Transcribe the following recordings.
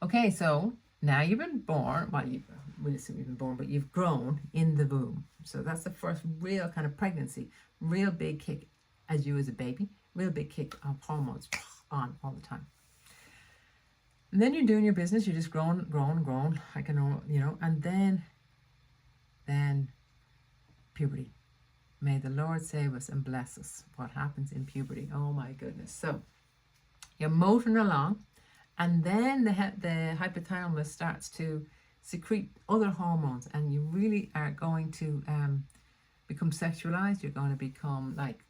Okay, so now you've been born. Well, we'll assume you've been born, but you've grown in the womb. So that's the first real kind of pregnancy, real big kick as you as a baby, real big kick of hormones on all the time. And then you're doing your business. You're just growing, like and then puberty. May the Lord save us and bless us. What happens in puberty? Oh my goodness. So you're motoring along, and then the hypothalamus starts to secrete other hormones, and you really are going to become sexualized. You're going to become like,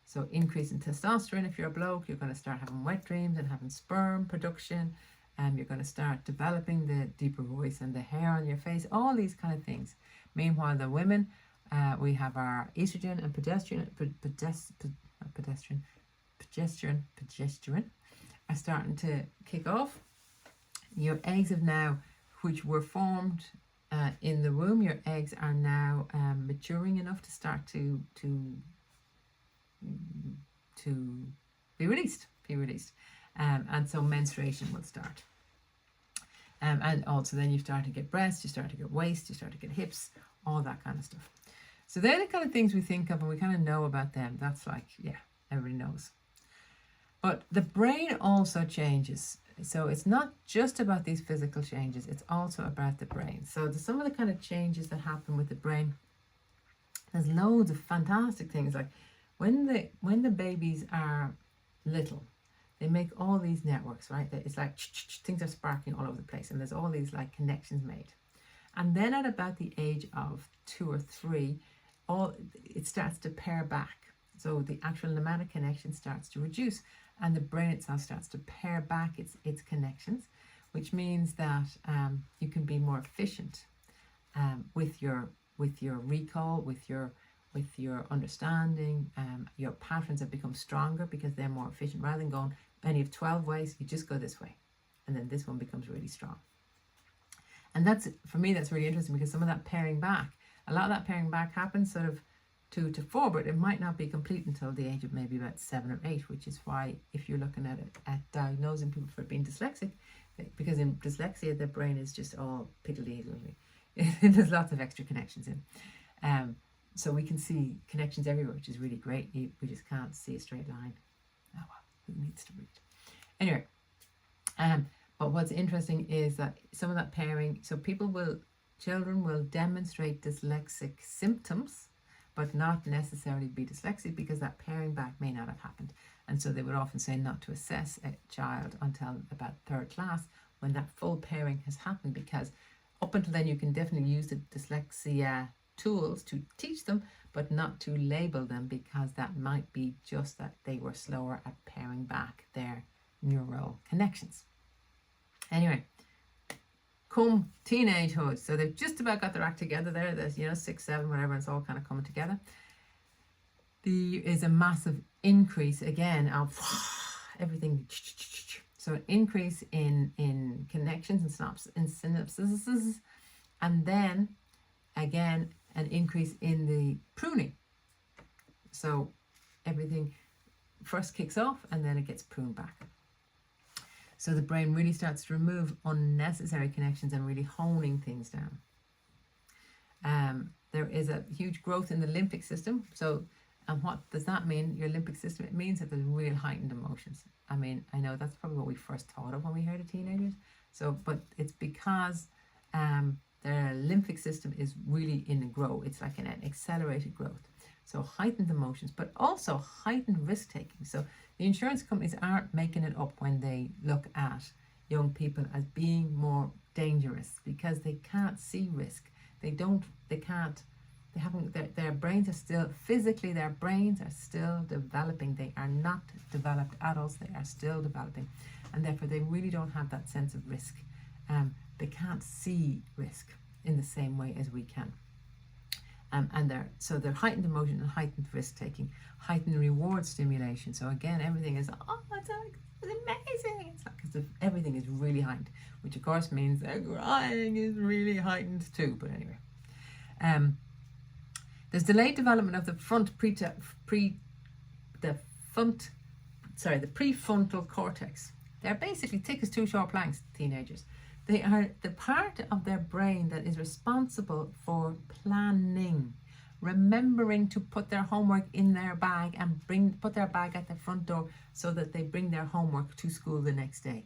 so increase in testosterone. If you're a bloke, you're going to start having wet dreams and having sperm production. You're going to start developing the deeper voice and the hair on your face, all these kind of things. Meanwhile, the women, we have our estrogen and progesterone are starting to kick off. Your eggs have now, which were formed in the womb, your eggs are now maturing enough to start to be released, and so menstruation will start. And also then you start to get breasts, you start to get waist, you start to get hips, all that kind of stuff. So they're the kind of things we think of and we kind of know about them. That's like, yeah, everybody knows. But the brain also changes. So it's not just about these physical changes, it's also about the brain. So some of the kind of changes that happen with the brain, there's loads of fantastic things. Like when the babies are little, they make all these networks, right? It's like things are sparking all over the place, and there's all these like connections made. And then at about the age of 2 or 3, it starts to pare back. So the actual pneumatic connection starts to reduce, and the brain itself starts to pare back its connections, which means that you can be more efficient with your recall, with your understanding. Your patterns have become stronger because they're more efficient. Rather than going any of 12 ways, you just go this way, and then this one becomes really strong. And that's, for me, that's really interesting, because some of that paring back, a lot of that paring back happens sort of 2 to 4, but it might not be complete until the age of maybe about 7 or 8, which is why if you're looking at diagnosing people for being dyslexic, because in dyslexia the brain is just all piddly-diddly. There's lots of extra connections in. So we can see connections everywhere, which is really great. We just can't see a straight line. Oh well, who needs to read? Anyway, but what's interesting is that some of that pairing, so children will demonstrate dyslexic symptoms, but not necessarily be dyslexic, because that pairing back may not have happened. And so they would often say not to assess a child until about 3rd class, when that full pairing has happened, because up until then you can definitely use the dyslexia tools to teach them, but not to label them, because that might be just that they were slower at pairing back their neural connections. Anyway, come teenagehood, so they've just about got their act together there. There's 6, 7, whatever, it's all kind of coming together. There is a massive increase again of everything. So an increase in connections and synapses, and then again an increase in the pruning. So everything first kicks off and then it gets pruned back. So the brain really starts to remove unnecessary connections and really honing things down. There is a huge growth in the limbic system. So, and what does that mean, your limbic system? It means that there's real heightened emotions. I mean, I know that's probably what we first thought of when we heard of teenagers. So, but it's because their limbic system is really in a grow. It's like an accelerated growth. So heightened emotions, but also heightened risk-taking. So the insurance companies aren't making it up when they look at young people as being more dangerous, because they can't see risk. Their brains are still, physically, their brains are still developing. They are not developed adults, they are still developing. And therefore they really don't have that sense of risk. They can't see risk in the same way as we can. And they're heightened emotion and heightened risk-taking, heightened reward stimulation. So again, everything is, it's amazing. It's like as if everything is really heightened, which of course means their crying is really heightened too. But anyway, there's delayed development of the prefrontal cortex. They're basically thick as two short planks, teenagers. They are the part of their brain that is responsible for planning, remembering to put their homework in their bag and put their bag at the front door so that they bring their homework to school the next day.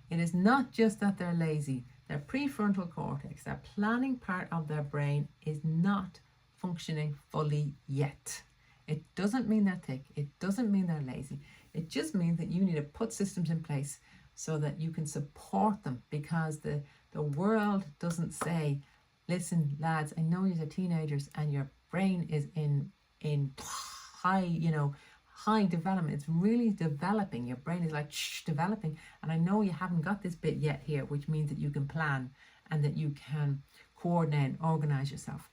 It is not just that they're lazy. Their prefrontal cortex, that planning part of their brain, is not functioning fully yet. It doesn't mean they're thick. It doesn't mean they're lazy. It just means that you need to put systems in place so that you can support them, because the world doesn't say, listen, lads, I know you're teenagers and your brain is in high development. It's really developing. Your brain is like developing, and I know you haven't got this bit yet here, which means that you can plan and that you can coordinate and organize yourself.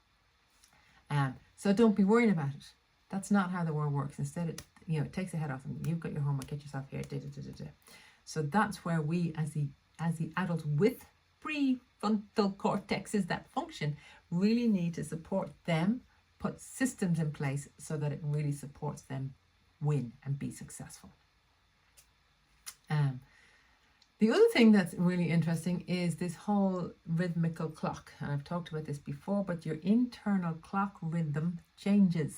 So don't be worrying about it. That's not how the world works. Instead, it takes the head off them. You've got your homework, get yourself here. So that's where we, as the adults with prefrontal cortexes that function, really need to support them, put systems in place so that it really supports them win and be successful. The other thing that's really interesting is this whole rhythmical clock. And I've talked about this before, but your internal clock rhythm changes.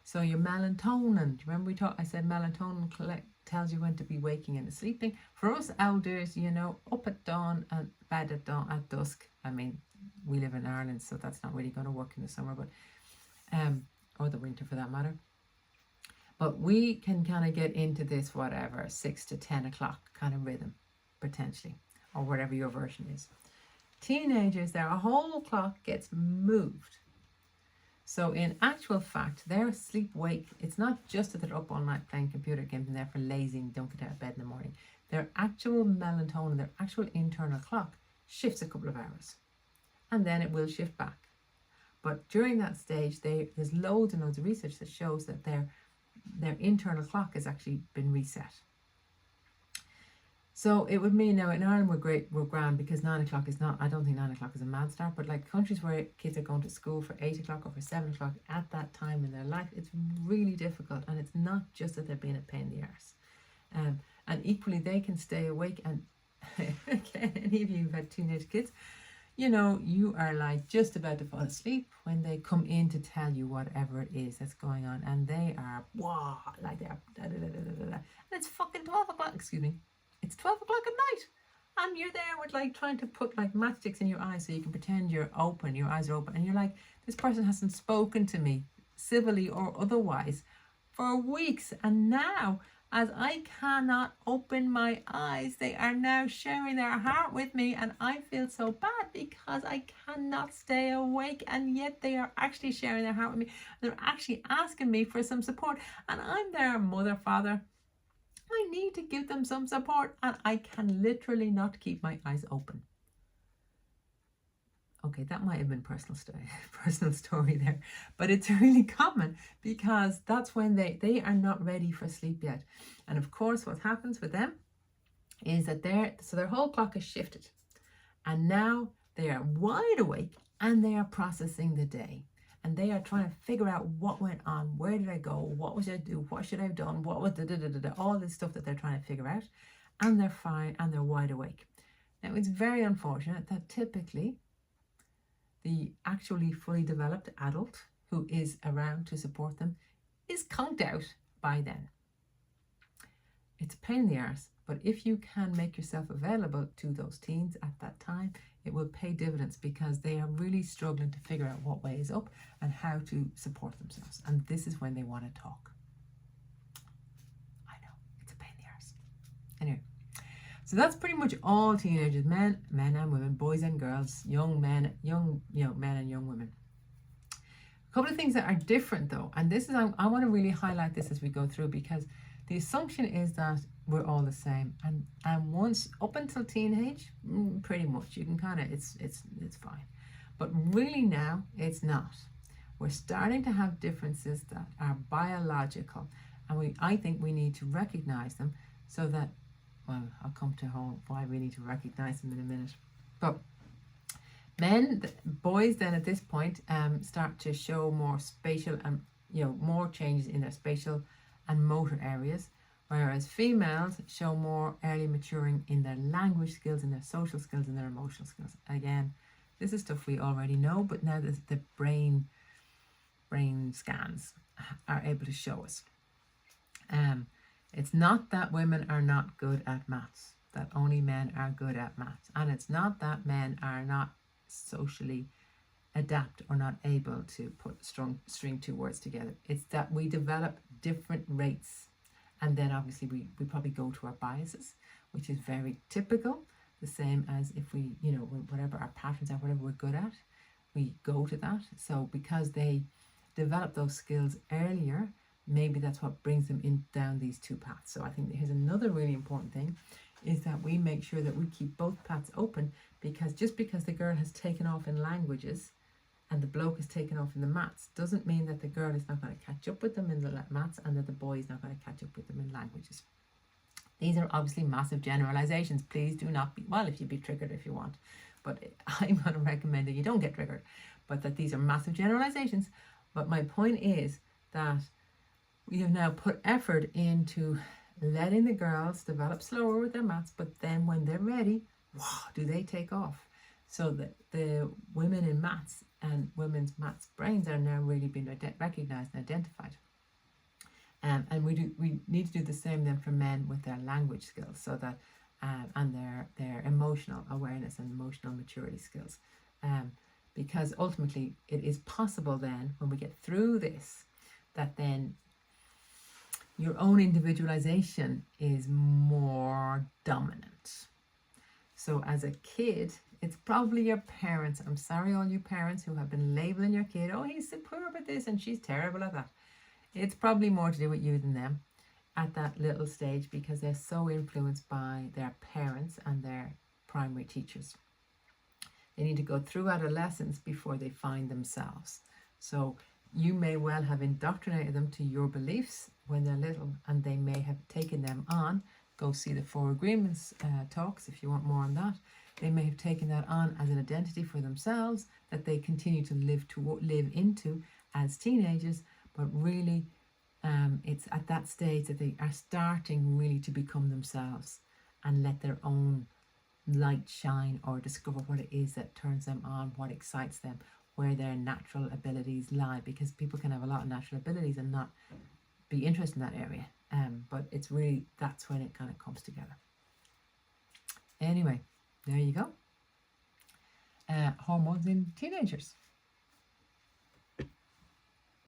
So your melatonin, do you remember I said melatonin tells you when to be waking and sleeping. For us elders, up at dawn and bed at dawn at dusk. I mean, we live in Ireland, so that's not really going to work in the summer, but or the winter for that matter. But we can kind of get into this 6 to 10 o'clock kind of rhythm, potentially, or whatever your version is. Teenagers, their whole clock gets moved. So in actual fact, their sleep-wake, it's not just that they're up all night playing computer games and therefore lazy and don't get out of bed in the morning. Their actual melatonin, their actual internal clock shifts a couple of hours. And then it will shift back. But during that stage, there's loads and loads of research that shows that their internal clock has actually been reset. So it would mean now in Ireland we're grand, because 9 o'clock is not, I don't think 9 o'clock is a mad start, but like countries where kids are going to school for 8 o'clock or for 7 o'clock at that time in their life, it's really difficult. And it's not just that they're being a pain in the arse. And equally they can stay awake, and again, any of you who've had teenage kids, you are like just about to fall asleep when they come in to tell you whatever it is that's going on, and they are like they're and it's fucking 12 o'clock, excuse me. It's 12 o'clock at night, and you're there with like trying to put like matchsticks in your eyes so you can pretend you're open, your eyes are open, and you're like, this person hasn't spoken to me civilly or otherwise for weeks, and now as I cannot open my eyes, they are now sharing their heart with me, and I feel so bad because I cannot stay awake, and yet they are actually sharing their heart with me. They're actually asking me for some support, and I'm their mother, father. I need to give them some support, and I can literally not keep my eyes open. Okay, that might have been personal story there, but it's really common, because that's when they are not ready for sleep yet. And of course, what happens with them is that their whole clock is shifted, and now they are wide awake and they are processing the day. And they are trying to figure out what went on, where did I go, what was I do, what should I have done, what was all this stuff that they're trying to figure out, and they're fine and they're wide awake. Now, it's very unfortunate that typically the actually fully developed adult who is around to support them is conked out by then. It's a pain in the arse, but if you can make yourself available to those teens at that time, it will pay dividends, because they are really struggling to figure out what way is up and how to support themselves. And this is when they want to talk. I know, it's a pain in the arse. Anyway, so that's pretty much all teenagers, men and women, boys and girls, young men, men and young women. A couple of things that are different though, and this is, I want to really highlight this as we go through, because the assumption is that we're all the same, and once up until teenage, pretty much you can kind of it's fine, but really now it's not. We're starting to have differences that are biological, and I think we need to recognize them, so that, well, I'll come to why we need to recognize them in a minute. But boys then at this point start to show more spatial and more changes in their spatial and motor areas, whereas females show more early maturing in their language skills, in their social skills, and their emotional skills. Again, this is stuff we already know, but now the brain scans are able to show us. It's not that women are not good at maths, that only men are good at maths. And it's not that men are not socially adapt or not able to string two words together. It's that we develop different rates. And then obviously we probably go to our biases, which is very typical. The same as if we, whatever our patterns are, whatever we're good at, we go to that. So because they develop those skills earlier, maybe that's what brings them in down these two paths. So I think here's another really important thing, is that we make sure that we keep both paths open, because just because the girl has taken off in languages and the bloke has taken off in the maths doesn't mean that the girl is not going to catch up with them in the maths and that the boy is not going to catch up with them in languages. These are obviously massive generalizations. Please do not be, well, if you be triggered if you want, but I'm going to recommend that you don't get triggered, but that these are massive generalizations. But my point is that we have now put effort into letting the girls develop slower with their maths, but then when they're ready, wow, do they take off. So that the women in maths and women's maths brains are now really being recognized and identified. And we need to do the same then for men with their language skills, so that and their emotional awareness and emotional maturity skills, because ultimately it is possible then, when we get through this, that then your own individualization is more dominant. So as a kid, it's probably your parents. I'm sorry, all you parents who have been labeling your kid, oh, he's superb at this and she's terrible at that. It's probably more to do with you than them at that little stage, because they're so influenced by their parents and their primary teachers. They need to go through adolescence before they find themselves. So you may well have indoctrinated them to your beliefs when they're little, and they may have taken them on. Go see the 4 Agreements talks if you want more on that. They may have taken that on as an identity for themselves that they continue to live into as teenagers, but really it's at that stage that they are starting really to become themselves and let their own light shine, or discover what it is that turns them on, what excites them, where their natural abilities lie, because people can have a lot of natural abilities and not be interested in that area. But it's really, that's when it kind of comes together. Anyway, there you go. Hormones in teenagers.